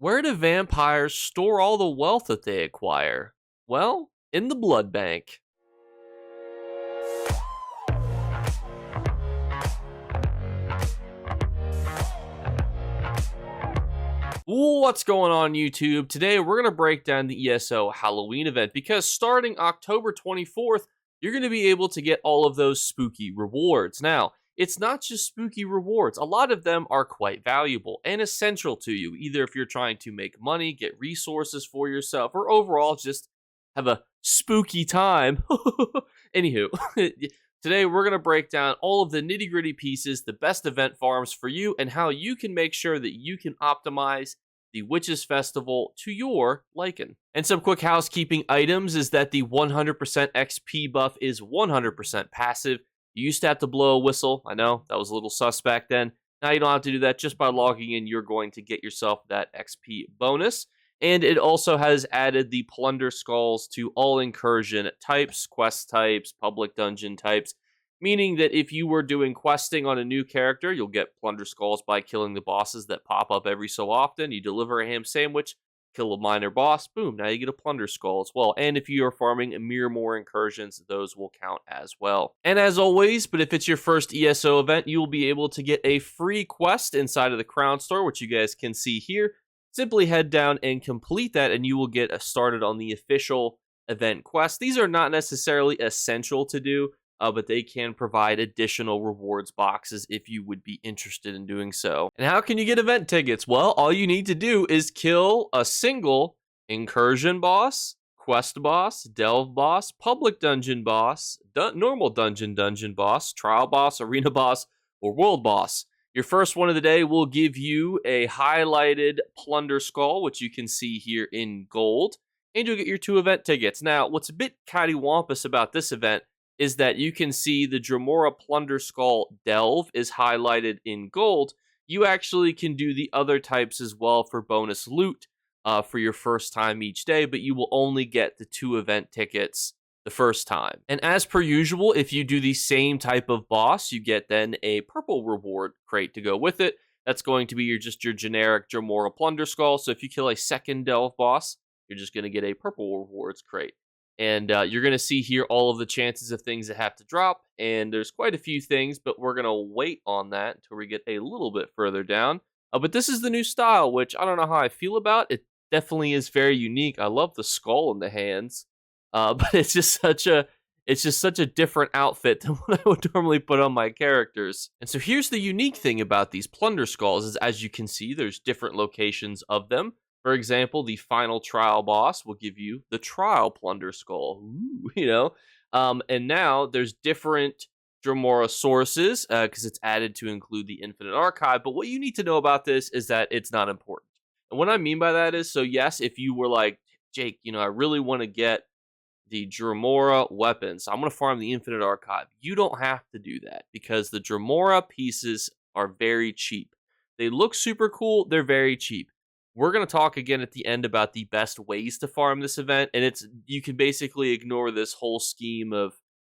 Where do vampires store all the wealth that they acquire? Well, in the blood bank. What's going on, YouTube? Today we're going to break down the ESO Halloween event because starting October 24th, you're going to be able to get all of those spooky rewards. Now, it's not just spooky rewards. A lot of them are quite valuable and essential to you, either if you're trying to make money, get resources for yourself, or overall just have a spooky time. Anywho, today we're going to break down all of the nitty-gritty pieces, the best event farms for you, and how you can make sure that you can optimize the Witches Festival to your liking. And some quick housekeeping items is that the 100% XP buff is 100% passive. You used to have to blow a whistle. I know, that was a little suspect then. Now you don't have to do that. Just by logging in, you're going to get yourself that XP bonus. And it also has added the plunder skulls to all incursion types, quest types, public dungeon types, meaning that if you were doing questing on a new character, you'll get plunder skulls by killing the bosses that pop up every so often. You deliver a ham sandwich, kill a minor boss, boom, now you get a plunder skull as well. And if you are farming Mirror incursions, those will count as well. And as always, but if it's your first ESO event, you will be able to get a free quest inside of the Crown Store, which you guys can see here. Simply head down and complete that, and you will get started on the official event quest. These are not necessarily essential to do, but they can provide additional rewards boxes if you would be interested in doing so. And how can you get event tickets? Well, all you need to do is kill a single incursion boss, quest boss, delve boss, public dungeon boss, normal dungeon boss, trial boss, arena boss, or world boss. Your first one of the day will give you a highlighted plunder skull, which you can see here in gold, and you'll get your 2 event tickets. Now, what's a bit cattywampus about this event is that you can see the Dremora Plunder Skull Delve is highlighted in gold. You actually can do the other types as well for bonus loot for your first time each day, but you will only get the 2 event tickets the first time. And as per usual, if you do the same type of boss, you get then a purple reward crate to go with it. That's going to be your generic Dremora Plunder Skull. So if you kill a second Delve boss, you're just going to get a purple rewards crate. And you're going to see here all of the chances of things that have to drop. And there's quite a few things, but we're going to wait on that until we get a little bit further down. But this is the new style, which I don't know how I feel about. It definitely is very unique. I love the skull in the hands. But it's just such a different outfit than what I would normally put on my characters. And so here's the unique thing about these plunder skulls is, as you can see, there's different locations of them. For example, the final trial boss will give you the trial plunder skull. Ooh, and now there's different Dremora sources because it's added to include the Infinite Archive. But what you need to know about this is that it's not important. And what I mean by that is, so yes, if you were like, Jake, I really want to get the Dremora weapons, I'm going to farm the Infinite Archive. You don't have to do that because the Dremora pieces are very cheap. They look super cool. They're very cheap. We're going to talk again at the end about the best ways to farm this event, and you can basically ignore this whole scheme of,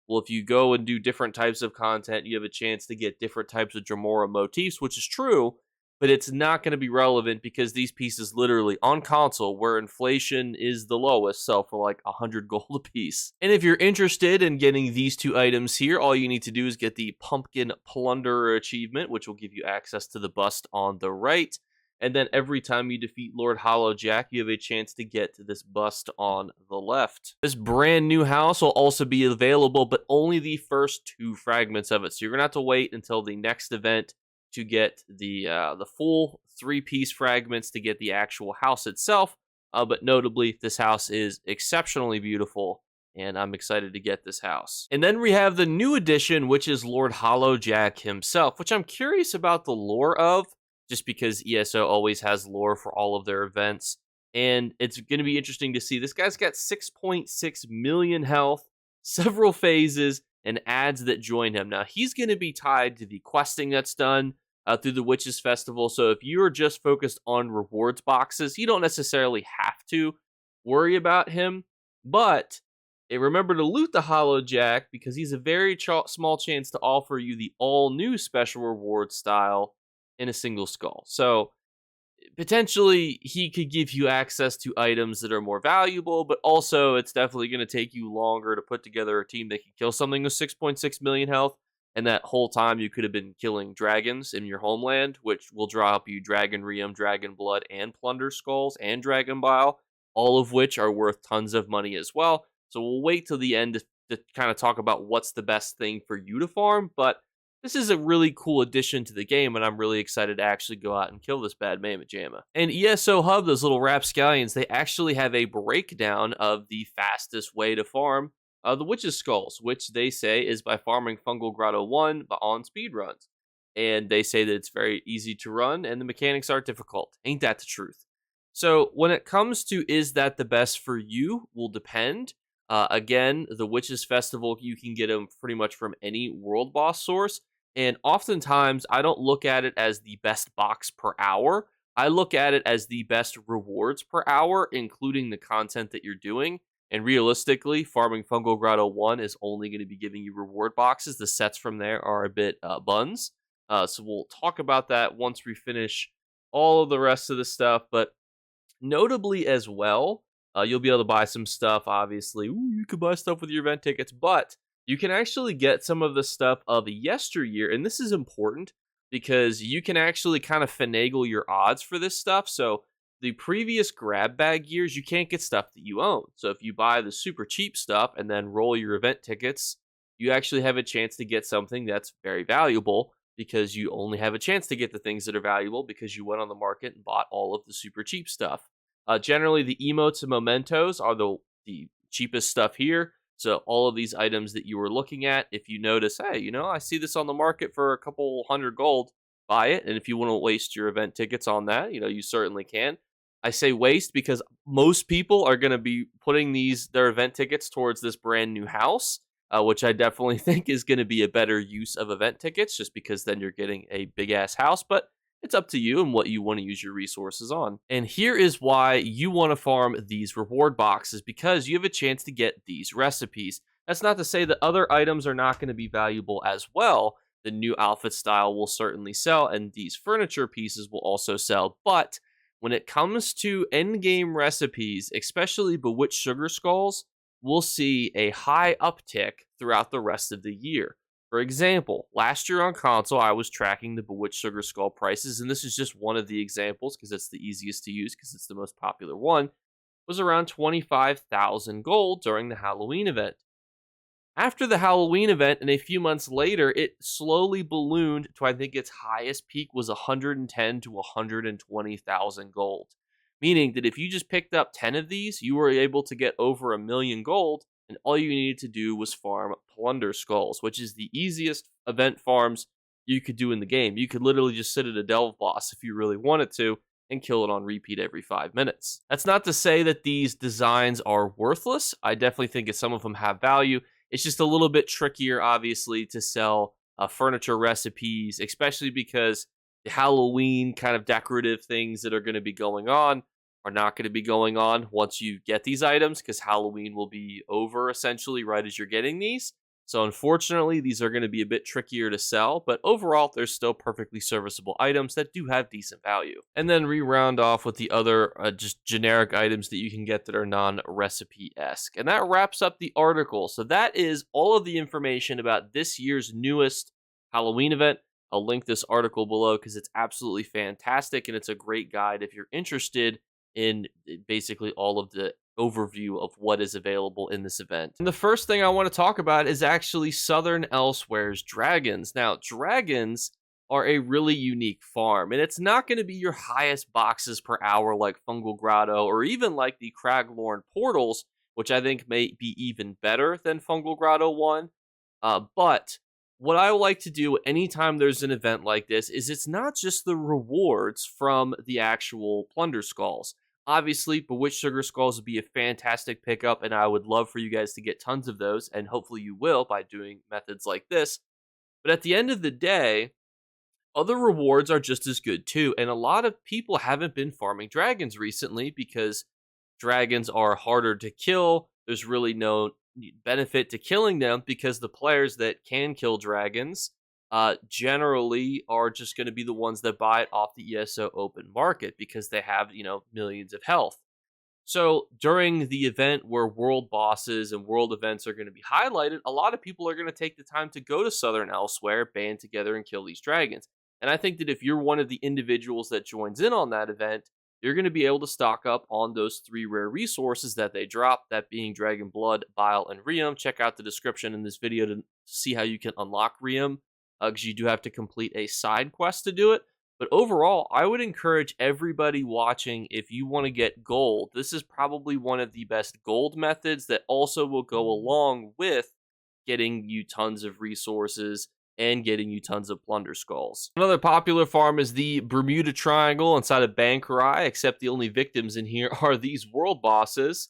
well, if you go and do different types of content, you have a chance to get different types of Dremora motifs, which is true, but it's not going to be relevant because these pieces literally on console, where inflation is the lowest, sell for like 100 gold a piece. And if you're interested in getting these 2 items here, all you need to do is get the Pumpkin Plunderer achievement, which will give you access to the bust on the right. And then every time you defeat Lord Hollowjack, you have a chance to get to this bust on the left. This brand new house will also be available, but only the first 2 fragments of it. So you're going to have to wait until the next event to get the full 3-piece fragments to get the actual house itself. But notably, this house is exceptionally beautiful, and I'm excited to get this house. And then we have the new addition, which is Lord Hollowjack himself, which I'm curious about the lore of, just because ESO always has lore for all of their events. And it's going to be interesting to see. This guy's got 6.6 million health, several phases, and ads that join him. Now, he's going to be tied to the questing that's done through the Witches Festival. So if you're just focused on rewards boxes, you don't necessarily have to worry about him. But remember to loot the Hollowjack because he's a very small chance to offer you the all-new special reward style in a single skull. So potentially he could give you access to items that are more valuable, but also it's definitely going to take you longer to put together a team that can kill something with 6.6 million health. And that whole time you could have been killing dragons in your homeland, which will drop you Dragon Ream, Dragon Blood, and Plunder Skulls, and Dragon Bile, all of which are worth tons of money as well. So we'll wait till the end to kind of talk about what's the best thing for you to farm, but this is a really cool addition to the game, and I'm really excited to actually go out and kill this bad Mammoth Jamma. And ESO Hub, those little rapscallions, they actually have a breakdown of the fastest way to farm the Witch's Skulls, which they say is by farming Fungal Grotto 1 but on speedruns. And they say that it's very easy to run, and the mechanics aren't difficult. Ain't that the truth? So when it comes to is that the best for you will depend. Again, the Witches Festival, you can get them pretty much from any world boss source. And oftentimes, I don't look at it as the best box per hour. I look at it as the best rewards per hour, including the content that you're doing. And realistically, farming Fungal Grotto 1 is only going to be giving you reward boxes. The sets from there are a bit buns. So we'll talk about that once we finish all of the rest of the stuff. But notably as well, you'll be able to buy some stuff, obviously. Ooh, you could buy stuff with your event tickets, but you can actually get some of the stuff of yesteryear, and this is important because you can actually kind of finagle your odds for this stuff. So the previous grab bag years, you can't get stuff that you own. So if you buy the super cheap stuff and then roll your event tickets, you actually have a chance to get something that's very valuable because you only have a chance to get the things that are valuable because you went on the market and bought all of the super cheap stuff. Generally, the emotes and mementos are the cheapest stuff here. So all of these items that you were looking at, if you notice, hey, I see this on the market for a couple hundred gold, buy it. And if you want to waste your event tickets on that, you certainly can. I say waste because most people are going to be putting their event tickets towards this brand new house, which I definitely think is going to be a better use of event tickets just because then you're getting a big ass house. But it's up to you and what you want to use your resources on. And here is why you want to farm these reward boxes, because you have a chance to get these recipes. That's not to say that other items are not going to be valuable as well. The new outfit style will certainly sell, and these furniture pieces will also sell. But when it comes to endgame recipes, especially Bewitched Sugar Skulls, we'll see a high uptick throughout the rest of the year. For example, last year on console, I was tracking the Bewitched Sugar Skull prices, and this is just one of the examples because it's the easiest to use because it's the most popular one, was around 25,000 gold during the Halloween event. After the Halloween event and a few months later, it slowly ballooned to, I think its highest peak was 110 to 120,000 gold. Meaning that if you just picked up 10 of these, you were able to get over 1,000,000 gold, and all you needed to do was farm Plunder Skulls, which is the easiest event farms you could do in the game. You could literally just sit at a delve boss if you really wanted to and kill it on repeat every 5 minutes. That's not to say that these designs are worthless. I definitely think that some of them have value. It's just a little bit trickier, obviously, to sell furniture recipes, especially because the Halloween kind of decorative things that are going to be going on are not going to be going on once you get these items, because Halloween will be over essentially right as you're getting these. So unfortunately, these are going to be a bit trickier to sell, but overall, they're still perfectly serviceable items that do have decent value. And then we round off with the other just generic items that you can get that are non-recipe-esque. And that wraps up the article. So that is all of the information about this year's newest Halloween event. I'll link this article below because it's absolutely fantastic, and it's a great guide if you're interested in basically all of the overview of what is available in this event. And the first thing I want to talk about is actually Southern Elsewhere's dragons. Now, dragons are a really unique farm, and it's not going to be your highest boxes per hour like Fungal Grotto or even like the Craglorn portals, which I think may be even better than Fungal Grotto 1. But what I like to do anytime there's an event like this is it's not just the rewards from the actual Plunder Skulls. Obviously, Bewitched Sugar Skulls would be a fantastic pickup, and I would love for you guys to get tons of those, and hopefully you will by doing methods like this. But at the end of the day, other rewards are just as good too, and a lot of people haven't been farming dragons recently because dragons are harder to kill. There's really no benefit to killing them because the players that can kill dragons generally are just going to be the ones that buy it off the ESO open market because they have, millions of health. So during the event where world bosses and world events are going to be highlighted, a lot of people are going to take the time to go to Southern Elsewhere, band together, and kill these dragons. And I think that if you're one of the individuals that joins in on that event, you're going to be able to stock up on those 3 rare resources that they drop, that being Dragon Blood, Bile, and Rheum. Check out the description in this video to see how you can unlock Rheum, because you do have to complete a side quest to do it. But overall, I would encourage everybody watching, if you want to get gold, this is probably one of the best gold methods that also will go along with getting you tons of resources and getting you tons of plunder skulls. Another popular farm is the Bermuda Triangle inside of Bankarai, except the only victims in here are these world bosses,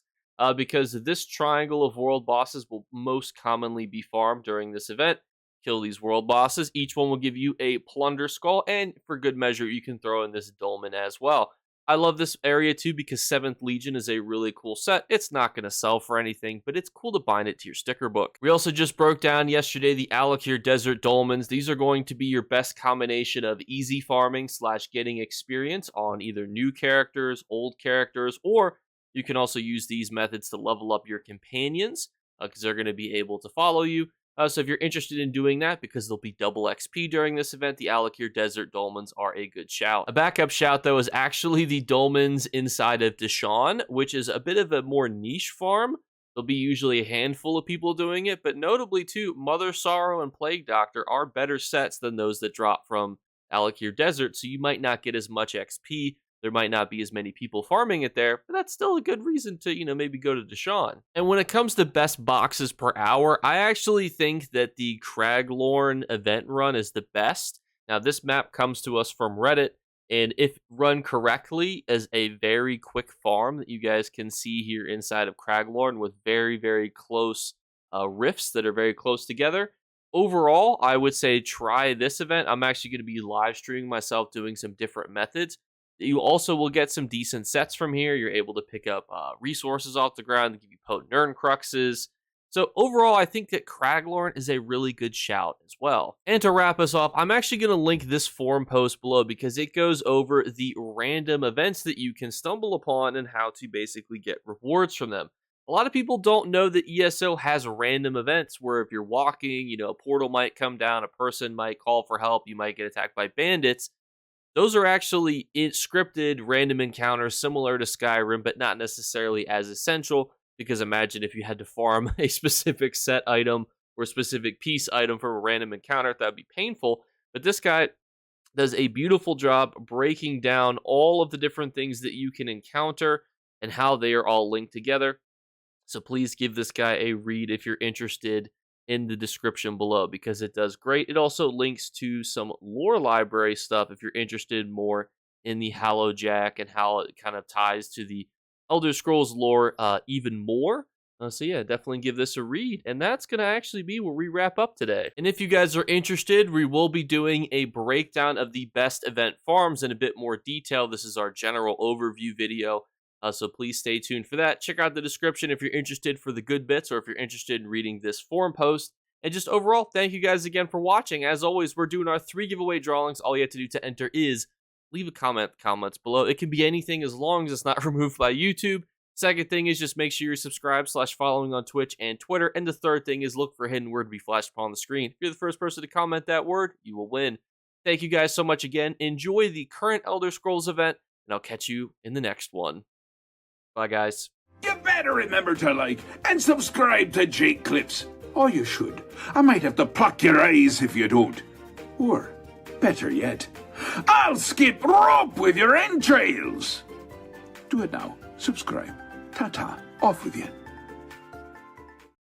because this triangle of world bosses will most commonly be farmed during this event. Kill these world bosses. Each one will give you a plunder skull, and for good measure, you can throw in this dolmen as well. I love this area too because 7th Legion is a really cool set. It's not going to sell for anything, but it's cool to bind it to your sticker book. We also just broke down yesterday the Alakir Desert Dolmens. These are going to be your best combination of easy farming / getting experience on either new characters, old characters, or you can also use these methods to level up your companions because they're going to be able to follow you. So if you're interested in doing that, because there'll be double XP during this event, the Alakir Desert Dolmens are a good shout. A backup shout, though, is actually the Dolmens inside of Deshawn, which is a bit of a more niche farm. There'll be usually a handful of people doing it, but notably, too, Mother Sorrow and Plague Doctor are better sets than those that drop from Alakir Desert, so you might not get as much XP. There might not be as many people farming it there, but that's still a good reason to, maybe go to Deshawn. And when it comes to best boxes per hour, I actually think that the Craglorn event run is the best. Now, this map comes to us from Reddit, and if run correctly, is a very quick farm that you guys can see here inside of Craglorn with very, very close rifts that are very close together. Overall, I would say try this event. I'm actually going to be live streaming myself doing some different methods. You also will get some decent sets from here. You're able to pick up resources off the ground to give you potent Nern Cruxes. So overall, I think that Craglorn is a really good shout as well. And to wrap us off, I'm actually going to link this forum post below because it goes over the random events that you can stumble upon and how to basically get rewards from them. A lot of people don't know that ESO has random events where if you're walking, a portal might come down, a person might call for help, you might get attacked by bandits. Those are actually scripted random encounters similar to Skyrim, but not necessarily as essential, because imagine if you had to farm a specific set item or a specific piece item from a random encounter, that would be painful. But this guy does a beautiful job breaking down all of the different things that you can encounter and how they are all linked together. So please give this guy a read if you're interested in the description below because it does great. It also links to some lore library stuff if you're interested more in the Hallowjack and how it kind of ties to the Elder Scrolls lore even more. So yeah, definitely give this a read. And that's going to actually be where we wrap up today. And if you guys are interested, we will be doing a breakdown of the best event farms in a bit more detail. This is our general overview video. So please stay tuned for that. Check out the description if you're interested for the good bits or if you're interested in reading this forum post. And just overall, thank you guys again for watching. As always, we're doing our 3 giveaway drawings. All you have to do to enter is leave a comment in the comments below. It can be anything as long as it's not removed by YouTube. Second thing is just make sure you're subscribed / following on Twitch and Twitter. And the third thing is look for a hidden word to be flashed upon the screen. If you're the first person to comment that word, you will win. Thank you guys so much again. Enjoy the current Elder Scrolls event, and I'll catch you in the next one. Bye, guys. You better remember to like and subscribe to Jakeclips. Or you should. I might have to pluck your eyes if you don't. Or, better yet, I'll skip rope with your entrails. Do it now. Subscribe. Ta-ta. Off with you.